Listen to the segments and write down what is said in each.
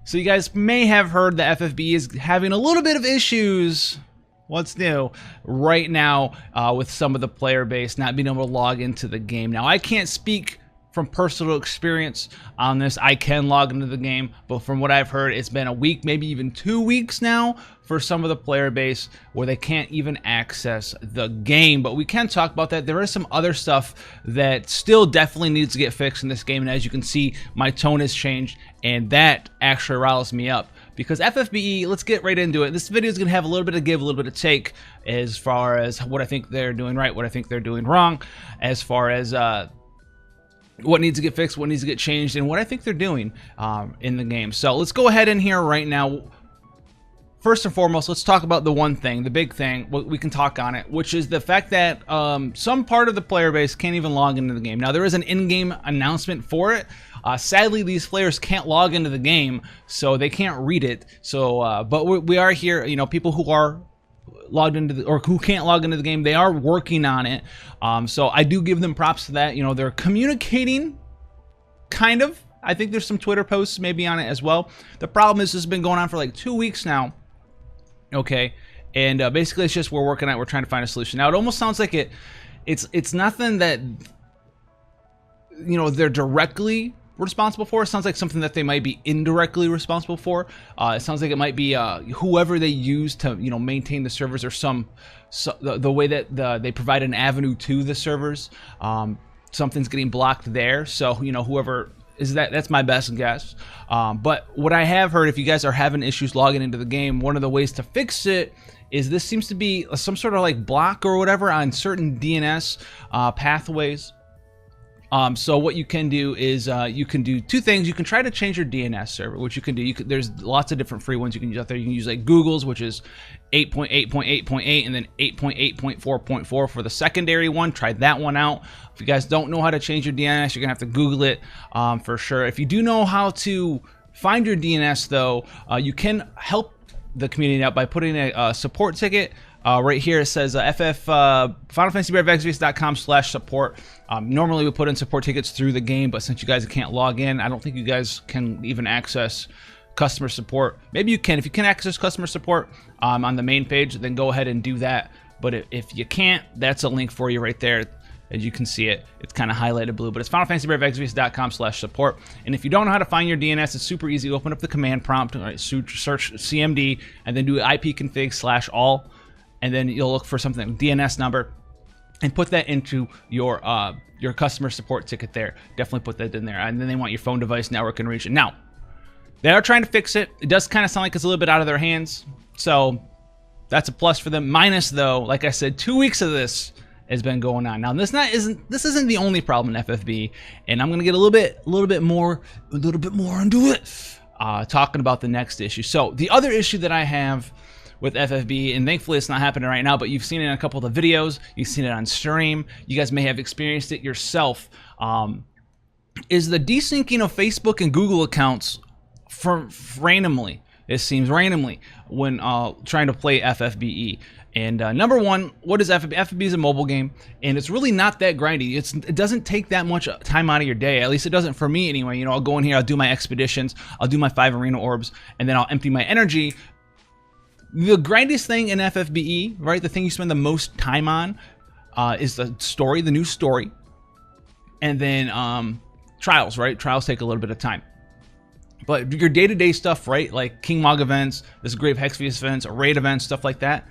So you guys may have heard that FFBE is having a little bit of issues. What's new right now with some of the player base not being able to log into the game. Now, I can't speak from personal experience on this. I can log into the game, but from what I've heard, it's been a week, maybe even 2 weeks now for some of the player base where they can't even access the game. But we can talk about that. There is some other stuff that still definitely needs to get fixed in this game, and as you can see, my tone has changed, and that actually riles me up. Because FFBE, let's get right into it. This video is going to have a little bit of give, a little bit of take, as far as what I think they're doing right, what I think they're doing wrong, as far as what needs to get fixed, what needs to get changed, and what I think they're doing in the game. So let's go ahead in here right now. First and foremost, let's talk about the one thing, the big thing, we can talk on it, which is the fact that some part of the player base can't even log into the game. Now, there is an in-game announcement for it. Sadly, these players can't log into the game, so they can't read it. So, but we are here, you know, people who are logged into the, or who can't log into the game, they are working on it. So I do give them props to that. You know, they're communicating, kind of. I think there's some Twitter posts maybe on it as well. The problem is this has been going on for like 2 weeks now. Okay, and basically it's just we're working on it. We're trying to find a solution. Now, it almost sounds like it's nothing that, you know, they're directly responsible for. It sounds like something that they might be indirectly responsible for. It sounds like it might be whoever they use to, you know, maintain the servers, or the way that they provide an avenue to the servers. Something's getting blocked there. So, you know, whoever is that's my best guess. But what I have heard, if you guys are having issues logging into the game, one of the ways to fix it is this seems to be some sort of like block or whatever on certain DNS pathways. So what you can do is you can do two things. You can try to change your DNS server, which you can do. There's lots of different free ones you can use out there. You can use like Google's, which is 8.8.8.8, and then 8.8.4.4 for the secondary one. Try that one out. If you guys don't know how to change your DNS, you're gonna have to Google it for sure. If you do know how to find your DNS, though, you can help the community out by putting a support ticket. Right here it says FinalFantasyBearExvius.com/support. Normally we put in support tickets through the game, but since you guys can't log in, I don't think you guys can even access customer support. Maybe you can. If you can access customer support on the main page, then go ahead and do that. But if you can't, that's a link for you right there. As you can see it, it's kind of highlighted blue, but it's FinalFantasyBearExvius.com/support. And if you don't know how to find your DNS, it's super easy. Open up the command prompt, right, search CMD, and then do ipconfig/all. And then you'll look for something, DNS number, and put that into your customer support ticket there. Definitely put that in there. And then they want your phone device, network, and region. Now, they are trying to fix it. It does kind of sound like it's a little bit out of their hands. So that's a plus for them. Minus, though, like I said, 2 weeks of this has been going on. Now, this isn't the only problem in FFB, and I'm gonna get a little bit more into it, talking about the next issue. So the other issue that I have with FFB, and thankfully it's not happening right now, but you've seen it in a couple of the videos, you've seen it on stream, you guys may have experienced it yourself, is the desyncing of Facebook and Google accounts from randomly. It seems randomly when trying to play FFBE. And number one, what is FFB? FFB is a mobile game, and it's really not that grindy. It doesn't take that much time out of your day. At least it doesn't for me anyway. You know, I'll go in here, I'll do my expeditions, I'll do my 5 arena orbs, and then I'll empty my energy. The grindiest thing in FFBE, right, the thing you spend the most time on is the story, the new story. And then trials, right? Trials take a little bit of time. But your day-to-day stuff, right, like King Mog events, this Grave Exvius events, raid events, stuff like that.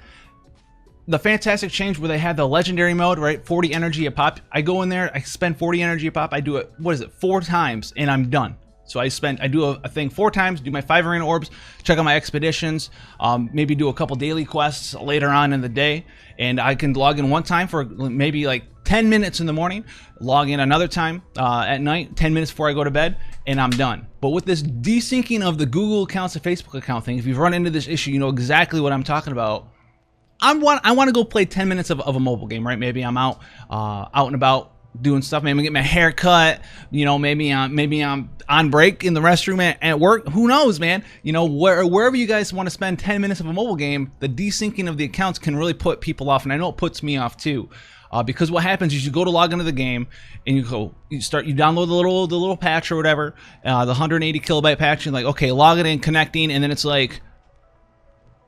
The fantastic change where they had the legendary mode, right, 40 energy a pop. I go in there, I spend 40 energy a pop. I do it, what is it, 4 times, and I'm done. So I do a thing 4 times, do my 5 arena orbs, check out my expeditions, maybe do a couple daily quests later on in the day, and I can log in one time for maybe like 10 minutes in the morning, log in another time at night, 10 minutes before I go to bed, and I'm done. But with this desyncing of the Google accounts and Facebook account thing, if you've run into this issue, you know exactly what I'm talking about. I want to go play 10 minutes of a mobile game, right? Maybe I'm out and about doing stuff. Maybe I'm get my hair cut. You know, maybe I'm on break in the restroom at work. Who knows, man? You know, wherever you guys want to spend 10 minutes of a mobile game, the desyncing of the accounts can really put people off, and I know it puts me off too. because what happens is you go to log into the game and you download the little patch or whatever, the 180 kilobyte patch, and like, okay, log it in, connecting, and then it's like,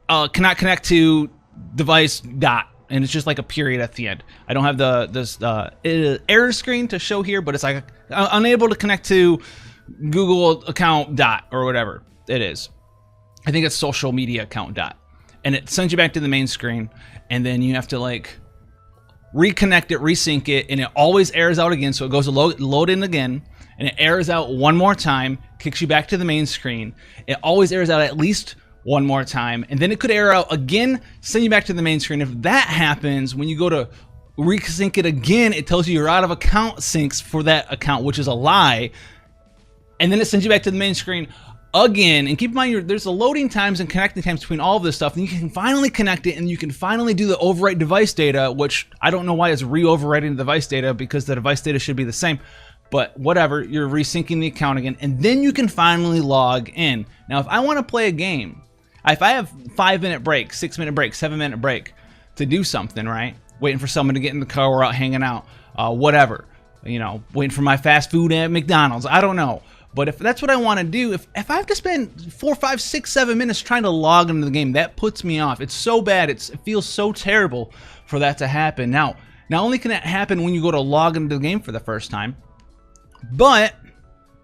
cannot connect to device dot. And it's just like a period at the end. I don't have this error screen to show here, but it's like unable to connect to Google account dot or whatever it is. I think it's social media account dot. And it sends you back to the main screen, and then you have to like reconnect it, resync it, and it always errors out again. So it goes to load in again, and it errors out one more time, kicks you back to the main screen. It always errors out at least one more time, and then it could error out again, send you back to the main screen. If that happens, when you go to resync it again, it tells you you're out of account syncs for that account, which is a lie, and then it sends you back to the main screen again. And keep in mind, there's the loading times and connecting times between all of this stuff, and you can finally connect it, and you can finally do the overwrite device data, which I don't know why it's re-overwriting the device data, because the device data should be the same. But whatever, you're resyncing the account again, and then you can finally log in. Now, if I want to play a game, if I have 5-minute break, 6-minute break, 7-minute break to do something, right? Waiting for someone to get in the car, we're out hanging out, whatever. You know, waiting for my fast food at McDonald's. I don't know. But if that's what I want to do, if I have to spend 4, 5, 6, 7 minutes trying to log into the game, that puts me off. It's so bad. It feels so terrible for that to happen. Now, not only can that happen when you go to log into the game for the first time, but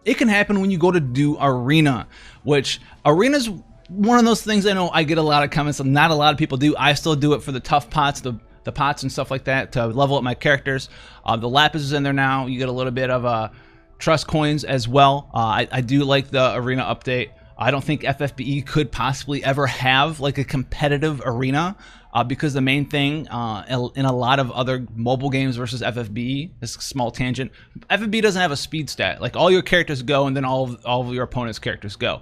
it can happen when you go to do Arena, which Arena's one of those things I know I get a lot of comments. Not a lot of people do. I still do it for the tough pots, the pots and stuff like that, to level up my characters. The lapis is in there now. You get a little bit of trust coins as well. I do like the Arena update. I don't think FFBE could possibly ever have like a competitive Arena, because the main thing in a lot of other mobile games versus FFBE, this small tangent, FFBE doesn't have a speed stat. Like all your characters go, and then all of your opponent's characters go.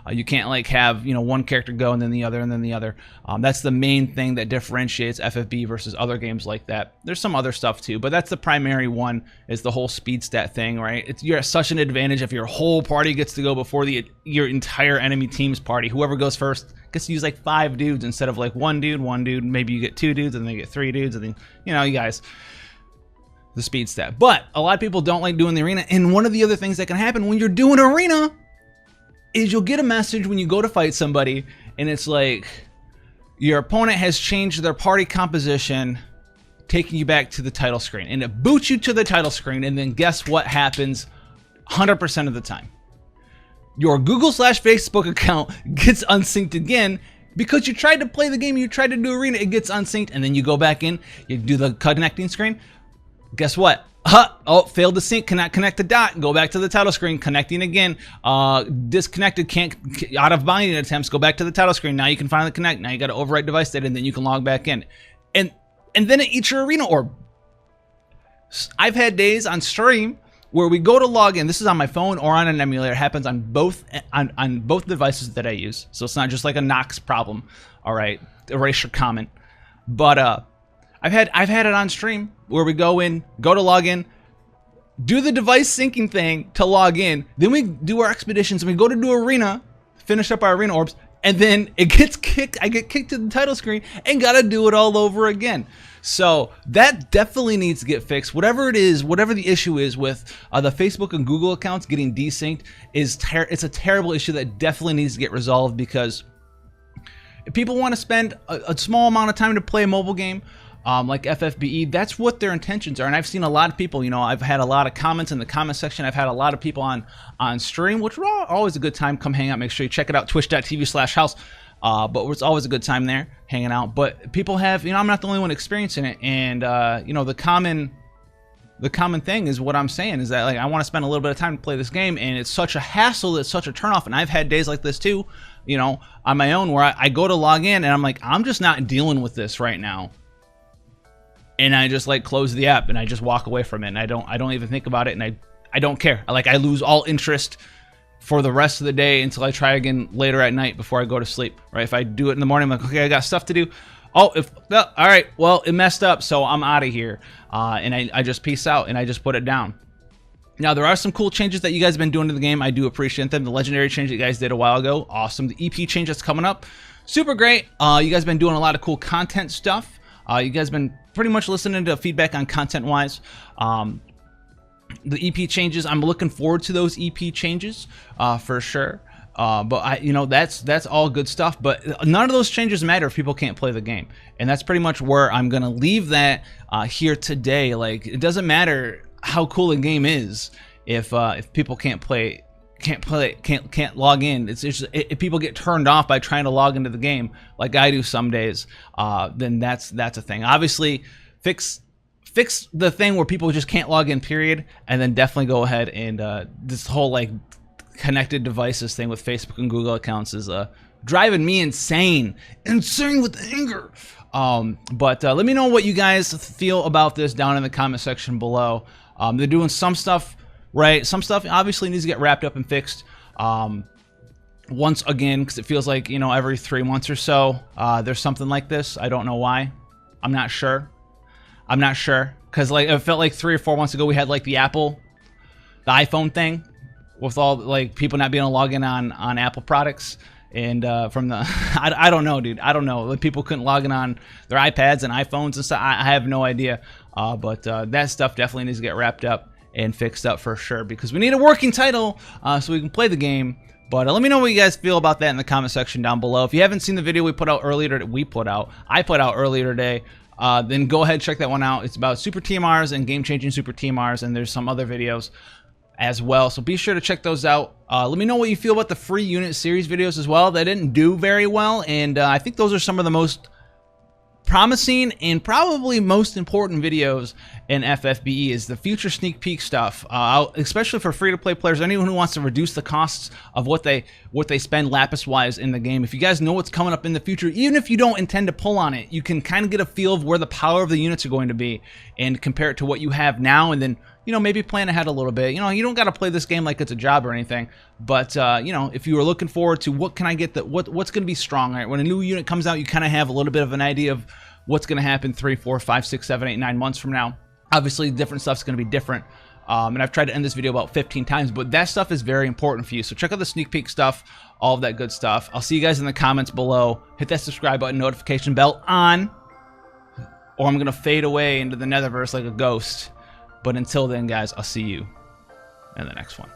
You can't like have, you know, one character go and then the other and then the other. That's the main thing that differentiates FFB versus other games like that. There's some other stuff too, but that's the primary one, is the whole speed stat thing, right? You're at such an advantage if your whole party gets to go before your entire enemy team's party. Whoever goes first gets to use like 5 dudes instead of like one dude. Maybe you get 2 dudes, and then you get 3 dudes, and then, you know, you guys, the speed stat. But a lot of people don't like doing the Arena, and one of the other things that can happen when you're doing Arena is you'll get a message when you go to fight somebody, and it's like your opponent has changed their party composition, taking you back to the title screen, and it boots you to the title screen. And then guess what happens 100% of the time? Your Google/Facebook account gets unsynced again, because you tried to play the game, you tried to do Arena, it gets unsynced, and then you go back in, you do the connecting screen. Guess what? Oh, failed to sync, cannot connect to dot. Go back to the title screen, connecting again. Disconnected, can't, out of binding attempts. Go back to the title screen. Now you can finally connect. Now you got to overwrite device data, and then you can log back in. And then it eats your Arena orb. I've had days on stream where we go to log in. This is on my phone or on an emulator. It happens on both devices that I use. So it's not just like a Nox problem. All right, erase your comment. But I've had it on stream where we go to log in, do the device syncing thing to log in, then we do our expeditions, and we go to do Arena, finish up our Arena orbs, and then it gets kicked. I get kicked to the title screen and gotta do it all over again. So that definitely needs to get fixed. Whatever it is, whatever the issue is with the Facebook and Google accounts getting desynced, it's a terrible issue that definitely needs to get resolved, because if people want to spend a small amount of time to play a mobile game, like FFBE, that's what their intentions are. And I've seen a lot of people, you know, I've had a lot of comments in the comment section. I've had a lot of people on stream, which are always a good time. Come hang out. Make sure you check it out, twitch.tv/house. But it's always a good time there, hanging out. But people have, you know, I'm not the only one experiencing it. And, you know, the common thing is what I'm saying is that, like, I want to spend a little bit of time to play this game, and it's such a hassle, it's such a turnoff. And I've had days like this too, you know, on my own, where I go to log in and I'm like, I'm just not dealing with this right now. And I just like close the app and I just walk away from it, and I don't even think about it, and I don't care. I lose all interest for the rest of the day until I try again later at night before I go to sleep, right? If I do it in the morning, I'm like, okay, I got stuff to do. Oh, all right, well, it messed up, so I'm out of here. And I just peace out, and I just put it down. Now, there are some cool changes that you guys have been doing to the game. I do appreciate them. The legendary change that you guys did a while ago, awesome. The EP change that's coming up, super great. You guys have been doing a lot of cool content stuff. You guys have been pretty much listening to feedback on content-wise. The EP changes, I'm looking forward to those EP changes for sure. But that's all good stuff. But none of those changes matter if people can't play the game, and that's pretty much where I'm gonna leave that here today. Like, it doesn't matter how cool a game is if people can't log in. It's just, if people get turned off by trying to log into the game, like I do some days, then that's a thing. Obviously, fix the thing where people just can't log in, period, and then definitely go ahead and this whole like connected devices thing with Facebook and Google accounts is driving me insane with anger. But let me know what you guys feel about this down in the comment section below. They're doing some stuff right, some stuff obviously needs to get wrapped up and fixed once again, because it feels like, you know, every 3 months or so there's something like this. I don't know why. I'm not sure, because like it felt like 3 or 4 months ago we had like the iPhone thing with all like people not being able to log in on Apple products, and from the I don't know, dude. I don't know. Like, people couldn't log in on their iPads and iPhones and stuff. I have no idea. But that stuff definitely needs to get wrapped up and fixed up for sure, because we need a working title so we can play the game. But let me know what you guys feel about that in the comment section down below. If you haven't seen the video I put out earlier today, then go ahead and check that one out. It's about super TMRs and game-changing super TMRs, and there's some other videos as well, so be sure to check those out. Let me know what you feel about the free unit series videos as well. They didn't do very well, and I think those are some of the most promising and probably most important videos in FFBE is the future sneak peek stuff, especially for free-to-play players, anyone who wants to reduce the costs of what they spend lapis-wise in the game. If you guys know what's coming up in the future, even if you don't intend to pull on it, you can kind of get a feel of where the power of the units are going to be and compare it to what you have now, and then, you know, maybe plan ahead a little bit. You know, you don't got to play this game like it's a job or anything, but you know, if you were looking forward to what can I get, what's going to be strong, right? When a new unit comes out, you kind of have a little bit of an idea of what's going to happen 3, 4, 5, 6, 7, 8, 9 months from now. Obviously, different stuff's going to be different, and I've tried to end this video about 15 times, but that stuff is very important for you. So check out the sneak peek stuff, all of that good stuff. I'll see you guys in the comments below. Hit that subscribe button, notification bell on, or I'm going to fade away into the netherverse like a ghost. But until then, guys, I'll see you in the next one.